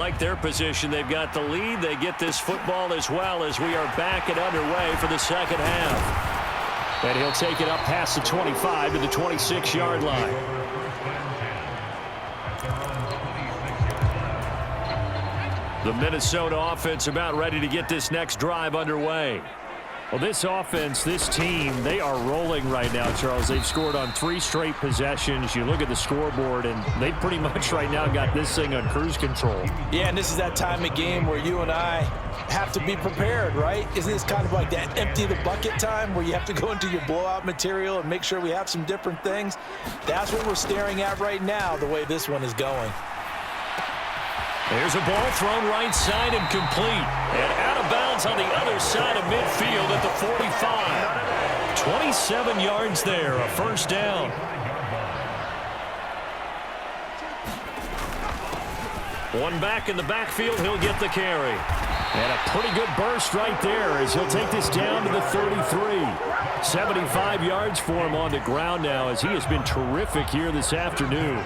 Like their position, they've got the lead. They get this football as well as we are back and underway for the second half. And he'll take it up past the 25 to the 26-yard line. The Minnesota offense about ready to get this next drive underway. Well, this offense, this team, they are rolling right now, Charles. They've scored on 3 straight possessions. You look at the scoreboard, and they pretty much right now got this thing on cruise control. Yeah, and this is that time of game where you and I have to be prepared, right? Isn't this kind of like that empty the bucket time where you have to go into your blowout material and make sure we have some different things? That's what we're staring at right now, the way this one is going. There's a ball thrown right side and complete. And out of bounds on the other side of midfield at the 45. 27 yards there, a first down. One back in the backfield, he'll get the carry. And a pretty good burst right there as he'll take this down to the 33. 75 yards for him on the ground now as he has been terrific here this afternoon.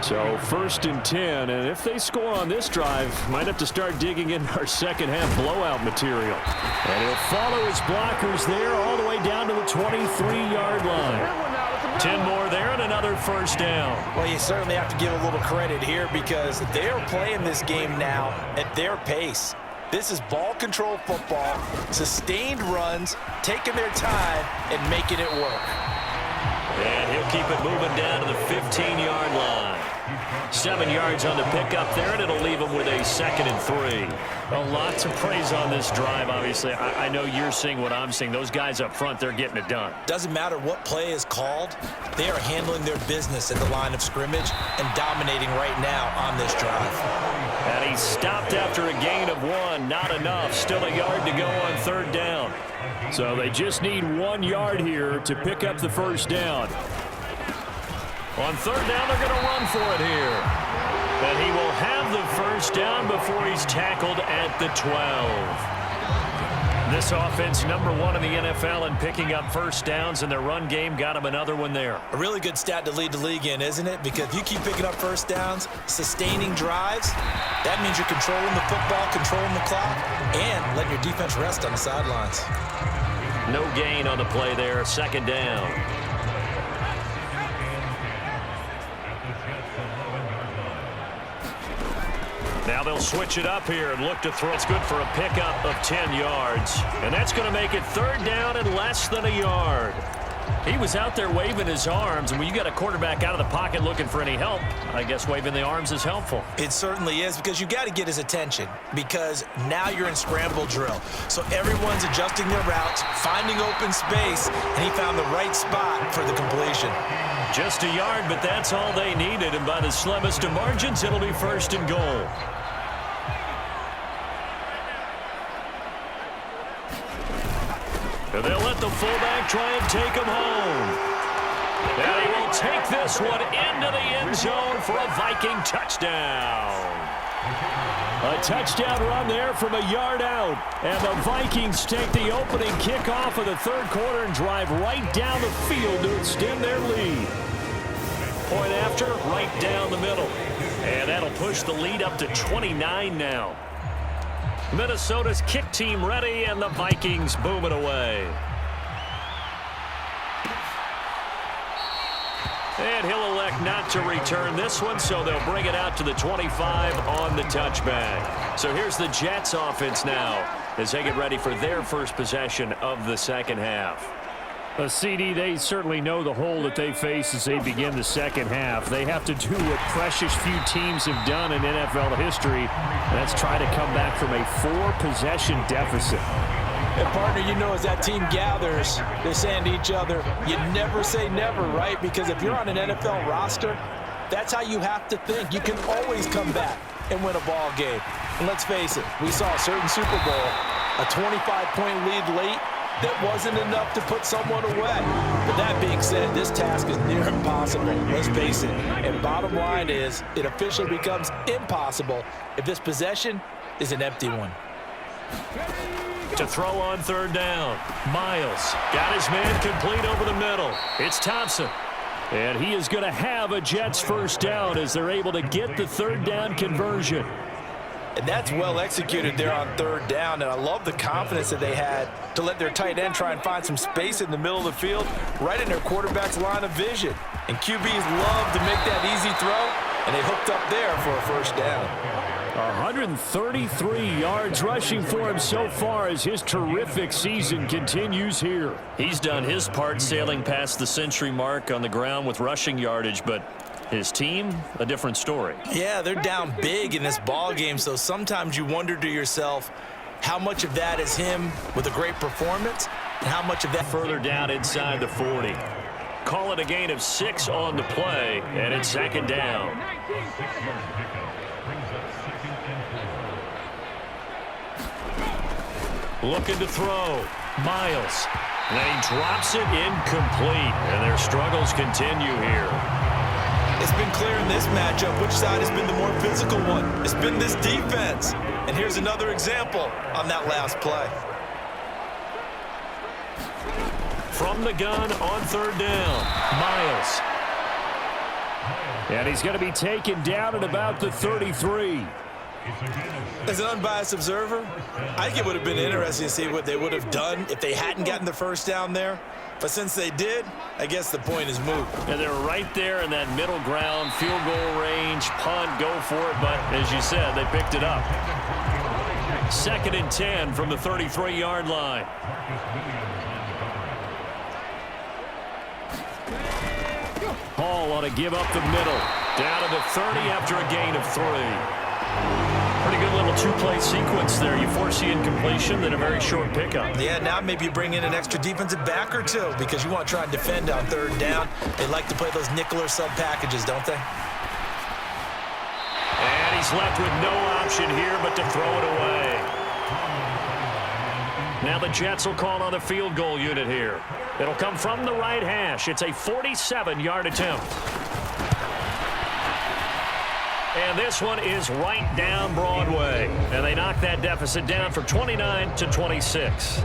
So first and 10, and if they score on this drive, might have to start digging in our second half blowout material. And he'll follow his blockers there all the way down to the 23-yard line. 10 more there and another first down. Well, you certainly have to give a little credit here because they are playing this game now at their pace. This is ball control football, sustained runs, taking their time and making it work. And he'll keep it moving down to the 15-yard line. 7 yards on the pickup there, and it'll leave him with a 2nd and 3. A lot to praise on this drive, obviously. I know you're seeing what I'm seeing. Those guys up front, they're getting it done. Doesn't matter what play is called. They are handling their business at the line of scrimmage and dominating right now on this drive. And he stopped after a gain of 1. Not enough. Still a yard to go on 3rd down. So they just need 1 yard here to pick up the first down. On 3rd down, they're going to run for it here. And he will have the first down before he's tackled at the 12. This offense, #1 in the NFL in picking up first downs, and their run game got him another one there. A really good stat to lead the league in, isn't it? Because if you keep picking up first downs, sustaining drives, that means you're controlling the football, controlling the clock, and letting your defense rest on the sidelines. No gain on the play there, 2nd down. Now they'll switch it up here and look to throw. It's good for a pickup of 10 yards. And that's going to make it 3rd down and less than a yard. He was out there waving his arms, and when you got a quarterback out of the pocket looking for any help, I guess waving the arms is helpful. It certainly is, because you got to get his attention, because now you're in scramble drill. So everyone's adjusting their routes, finding open space, and he found the right spot for the completion. Just a yard, but that's all they needed, and by the slimmest of margins, it'll be 1st and goal. And they'll let the fullback try and take him home. And he will take this one into the end zone for a Viking touchdown. A touchdown run there from a yard out. And the Vikings take the opening kickoff of the 3rd quarter and drive right down the field to extend their lead. Point after, right down the middle. And that'll push the lead up to 29 now. Minnesota's kick team ready, and the Vikings booming away. And he'll elect not to return this one, so they'll bring it out to the 25 on the touchback. So here's the Jets offense now as they get ready for their first possession of the second half. A CD, they certainly know the hole that they face as they begin the second half. They have to do what precious few teams have done in NFL history. That's try to come back from a 4-possession deficit. And partner, you know, as that team gathers, they're saying to each other, you never say never, right? Because if you're on an NFL roster, that's how you have to think. You can always come back and win a ball game. And let's face it, we saw a certain Super Bowl, a 25-point lead late, that wasn't enough to put someone away. But that being said, this task is near impossible. Let's face it. And bottom line is, it officially becomes impossible if this possession is an empty one. To throw on 3rd down. Miles got his man complete over the middle. It's Thompson. And he is going to have a Jets first down as they're able to get the 3rd down conversion. And that's well executed there on third down. And I love the confidence that they had to let their tight end try and find some space in the middle of the field, right in their quarterback's line of vision. And QBs love to make that easy throw, and they hooked up there for a first down. 133 yards rushing for him so far as his terrific season continues here. He's done his part sailing past the century mark on the ground with rushing yardage, but his team, a different story. Yeah, they're down big in this ball game, so sometimes you wonder to yourself how much of that is him with a great performance and how much of that further down inside the 40. Call it a gain of 6 on the play, and it's second down. Looking to throw. Miles. And then he drops it incomplete. And their struggles continue here. It's been clear in this matchup which side has been the more physical one. It's been this defense. And here's another example on that last play. From the gun on third down. Miles. And he's going to be taken down at about the 33. As an unbiased observer, I think it would have been interesting to see what they would have done if they hadn't gotten the first down there. But since they did, I guess the point is moot. And they're right there in that middle ground, field goal range, punt, go for it. But as you said, they picked it up. 2nd and 10 from the 33-yard line. Hall ought to give up the middle. Down to the 30 after a gain of 3. Pretty good little two-play sequence there. You force the incompletion, then a very short pickup. Yeah, now maybe you bring in an extra defensive back or two because you want to try and defend on third down. They like to play those nickel or sub packages, don't they? And he's left with no option here but to throw it away. Now the Jets will call on the field goal unit here. It'll come from the right hash. It's a 47-yard attempt. And this one is right down Broadway. And they knock that deficit down from 29 to 26.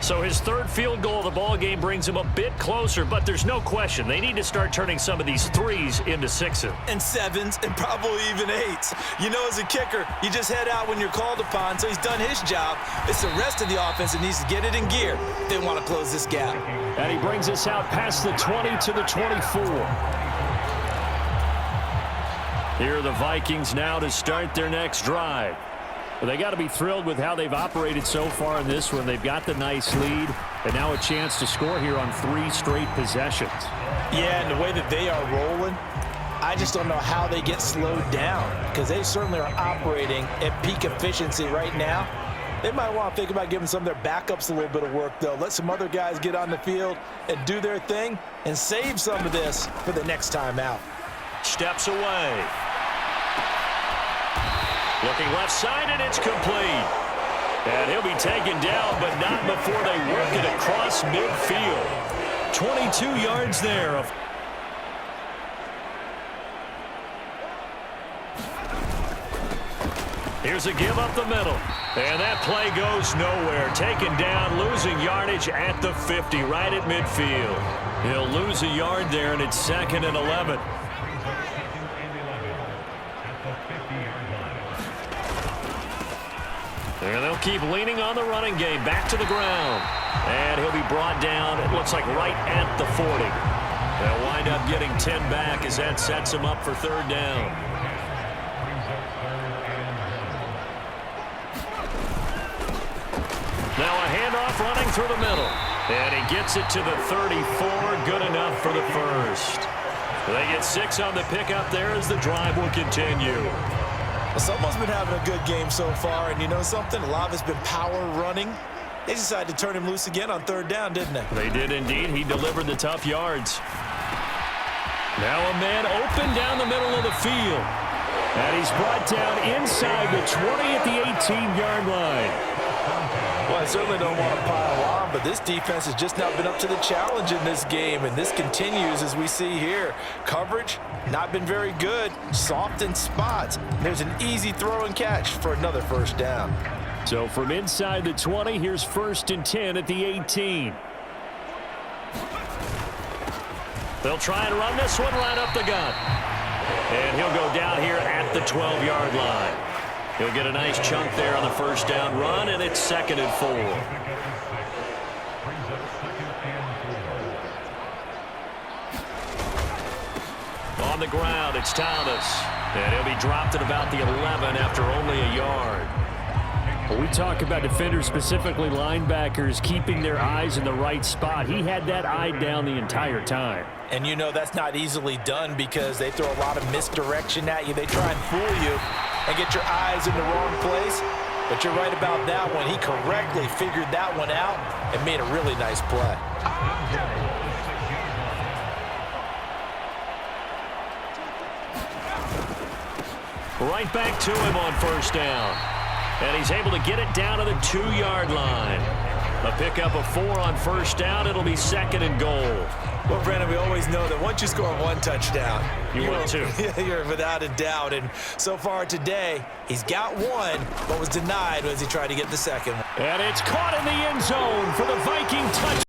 So his third field goal of the ball game brings him a bit closer, but there's no question they need to start turning some of these threes into 6s. And 7s and probably even 8s. You know, as a kicker, you just head out when you're called upon, so he's done his job. It's the rest of the offense that needs to get it in gear if they want to close this gap. And he brings us out past the 20 to the 24. Here are the Vikings now to start their next drive. Well, they got to be thrilled with how they've operated so far in this one. They've got the nice lead, and now a chance to score here on 3 straight possessions. Yeah, and the way that they are rolling, I just don't know how they get slowed down because they certainly are operating at peak efficiency right now. They might want to think about giving some of their backups a little bit of work, though. Let some other guys get on the field and do their thing and save some of this for the next time out. Steps away. Looking left side, and it's complete. And he'll be taken down, but not before they work it across midfield. 22 yards there. Here's a give up the middle. And that play goes nowhere. Taken down, losing yardage at the 50, right at midfield. He'll lose a yard there, and it's 2nd and 11. And they'll keep leaning on the running game. Back to the ground. And he'll be brought down, it looks like right at the 40. They'll wind up getting 10 back as that sets him up for third down. Now a handoff running through the middle. And he gets it to the 34. Good enough for the first. They get 6 on the pickup there as the drive will continue. Well, someone's been having a good game so far, and you know something? A lot of it's been power running. They decided to turn him loose again on third down, didn't they? They did indeed. He delivered the tough yards. Now a man open down the middle of the field. And he's brought down inside the 20 at the 18-yard line. Well, I certainly don't want to pile on, but this defense has just not been up to the challenge in this game, and this continues as we see here. Coverage, not been very good. Soft in spots. There's an easy throw and catch for another first down. So from inside the 20, here's 1st and 10 at the 18. They'll try and run this one right up the gut. And he'll go down here at the 12-yard line. He'll get a nice chunk there on the first down run, and it's 2nd and 4. On the ground, it's Thomas. And he'll be dropped at about the 11 after only a yard. Well, we talk about defenders, specifically linebackers, keeping their eyes in the right spot. He had that eye down the entire time. And you know that's not easily done because they throw a lot of misdirection at you. They try and fool you and get your eyes in the wrong place. But you're right about that one. He correctly figured that one out and made a really nice play. Right back to him on first down. And he's able to get it down to the 2-yard line. A pickup of 4 on first down. It'll be 2nd and goal. Well, Brandon, we always know that once you score 1 touchdown, you win 2. You're without a doubt. And so far today, he's got 1, but was denied as he tried to get the second one. And it's caught in the end zone for the Viking touchdown.